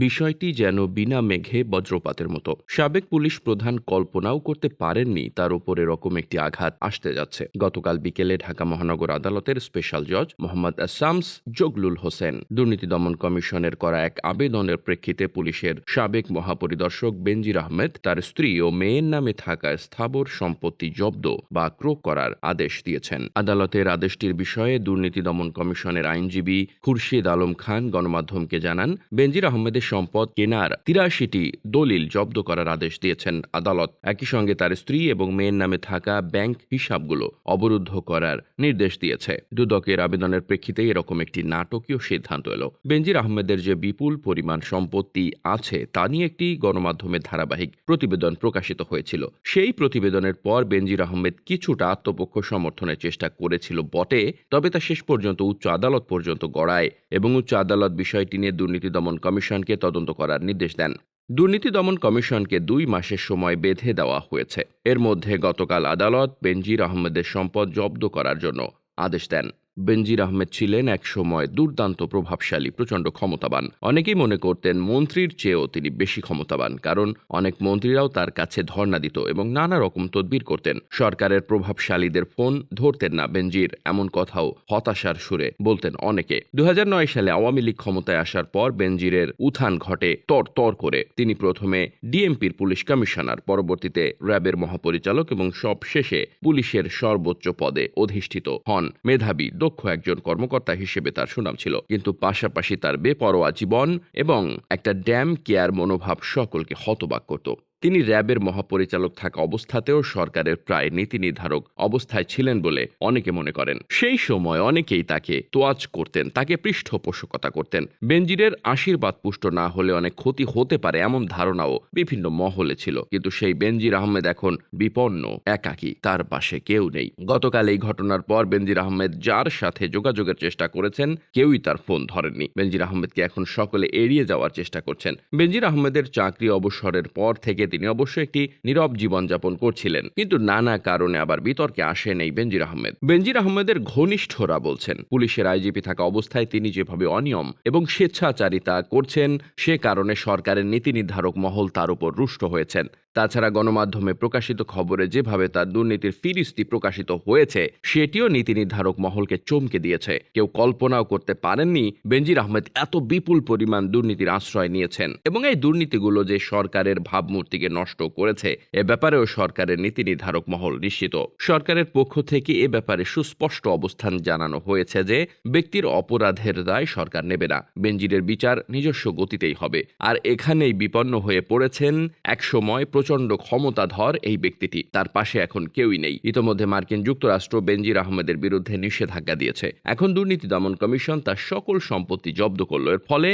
বিষয়টি যেন বিনা মেঘে বজ্রপাতের মতো। সাবেক পুলিশ প্রধান কল্পনাও করতে পারেননি তার উপর এরকম একটি আঘাত আসতে যাচ্ছে। গতকাল বিকেলে ঢাকা মহানগর আদালতের স্পেশাল জজ মোহাম্মদ শামস জগলুল হোসেন দুর্নীতি দমন কমিশনের করা এক আবেদনের প্রেক্ষিতে পুলিশের সাবেক মহাপরিদর্শক বেনজির আহমেদ তার স্ত্রী ও মেয়ের নামে থাকা স্থাবর সম্পত্তি জব্দ বা ক্রয় করার আদেশ দিয়েছেন। আদালতের আদেশটির বিষয়ে দুর্নীতি দমন কমিশনের আইনজীবী খুরশিদ আলম খান গণমাধ্যমকে জানান, বেনজির আহমেদের সম্পদ কেনার ৮৩টি দলিল জব্দ করার আদেশ দিয়েছেন আদালত। একই সঙ্গে তার স্ত্রী এবং মেয়ের নামে থাকা ব্যাংক হিসাবগুলো অবরুদ্ধ করার নির্দেশ দিয়েছে। দুদকের আবেদনের প্রেক্ষিতে এরকম একটি নাটকীয় সিদ্ধান্ত এলো। বেনজির আহমেদের যে বিপুল পরিমাণ সম্পত্তি আছে তা নিয়ে একটি গণমাধ্যমের ধারাবাহিক প্রতিবেদন প্রকাশিত হয়েছিল। সেই প্রতিবেদনের পর বেনজির আহমেদ কিছুটা আত্মপক্ষ সমর্থনের চেষ্টা করেছিল বটে, তবে তা শেষ পর্যন্ত উচ্চ আদালত পর্যন্ত গড়ায় এবং উচ্চ আদালত বিষয়টি নিয়ে দুর্নীতি দমন কমিশনকে তদন্ত করার নির্দেশ দেন। দুর্নীতি দমন কমিশনকে ২ মাসের সময় বেঁধে দেওয়া হয়েছে। এর মধ্যে গতকাল আদালত বেনজির আহমেদের সম্পদ জব্দ করার জন্য আদেশ দেন। বেনজির আহমেদ ছিলেন একসময় দুর্দান্ত প্রভাবশালী, প্রচণ্ড ক্ষমতাবান। অনেকেই মনে করতেন মন্ত্রীর চেয়েও তিনি বেশি ক্ষমতাবান, কারণ অনেক মন্ত্রীরাও তার কাছে ধর্ণা দিত এবং নানা রকম তদবির করতেন। সরকারের প্রভাবশালীদের ফোন ধরতেন না বেনজির, এমন কথাও হতাশার সুরে বলতেন অনেকে। ২০০৯ সালে আওয়ামী লীগ ক্ষমতায় আসার পর বেনজিরের উত্থান ঘটে তর করে। তিনি প্রথমে ডিএমপির পুলিশ কমিশনার, পরবর্তীতে র্যাবের মহাপরিচালক এবং সবশেষে পুলিশের সর্বোচ্চ পদে অধিষ্ঠিত হন। মেধাবী, দক্ষ একজন কর্মকর্তা হিসেবে তার সুনাম ছিল, কিন্তু পাশাপাশি তার বেপরোয়া জীবন এবং একটা ড্যাম কেয়ার মনোভাব সকলকে হতবাক করত। তিনি র্যাবের মহাপরিচালক থাকা অবস্থাতেও সরকারের প্রায় নীতি নির্ধারক অবস্থায় ছিলেন বলে অনেকে মনে করেন। সেই সময় অনেকেই তাকে তোয়াজ করতেন, তাকে পৃষ্ঠপোষকতা করতেন। বেনজিরের আশীর্বাদ পুষ্ট না হলে অনেক ক্ষতি হতে পারে এমন ধারণাও বিভিন্ন মহলে ছিল, কিন্তু সেই বেনজির আহমেদ এখন বিপন্ন, একাকী, তার পাশে কেউ নেই। গতকাল এই ঘটনার পর বেনজির আহমেদ যার সাথে যোগাযোগের চেষ্টা করেছেন কেউই তার ফোন ধরেননি। বেনজির আহমেদকে এখন সকলে এড়িয়ে যাওয়ার চেষ্টা করছেন। বেনজির আহমেদের চাকরি অবসরের পর থেকে তিনি অবশ্য একটি নীরব জীবনযাপন করছিলেন, কিন্তু নানা কারণে আবার বিতর্কে আসেন এই বেনজির আহমেদ। বেনজির আহমেদের ঘনিষ্ঠরা বলছেন, পুলিশের আইজিপি থাকা অবস্থায় তিনি যেভাবে অনিয়ম এবং স্বেচ্ছাচারিতা করছেন সে কারণে সরকারের নীতি নির্ধারক মহল তার উপর রুষ্ট হয়েছেন। তাছাড়া গণমাধ্যমে প্রকাশিত খবরে যেভাবে তার দুর্নীতির ফিরিস্তি প্রকাশিত হয়েছে সেটিও নীতি নির্ধারক মহলকে চমকে দিয়েছে। কেউ কল্পনাও করতে পারেননি বেনজির আহমেদ এত বিপুল পরিমাণ দুর্নীতির আশ্রয় নিয়েছেন এবং এই দুর্নীতিগুলো যে সরকারের ভাবমূর্তিকে নষ্ট করেছে এ ব্যাপারেও সরকারের নীতি নির্ধারক মহল নিশ্চিত। সরকারের পক্ষ থেকে এ ব্যাপারে সুস্পষ্ট অবস্থান জানানো হয়েছে যে ব্যক্তির অপরাধের দায় সরকার নেবে না, বেনজিরের বিচার নিজস্ব গতিতেই হবে। আর এখানেই বিপন্ন হয়ে পড়েছেন একসময় প্রচণ্ড ক্ষমতাধর এই ব্যক্তিটি, তার পাশে এখন কেউই নেই। ইতোমধ্যে মার্কিন যুক্তরাষ্ট্র বেনজির আহমেদের বিরুদ্ধে নিষেধাজ্ঞা দিয়েছে। এখন দুর্নীতি দমন কমিশন তার সকল সম্পত্তি জব্দ করল। এর ফলে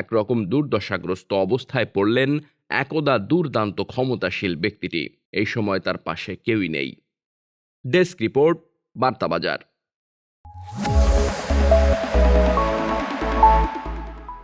একরকম দুর্দশাগ্রস্ত অবস্থায় পড়লেন একদা দুর্দান্ত ক্ষমতাশীল ব্যক্তিটি। এই সময় তার পাশে কেউই নেই। Desk report, বার্তাবাজার।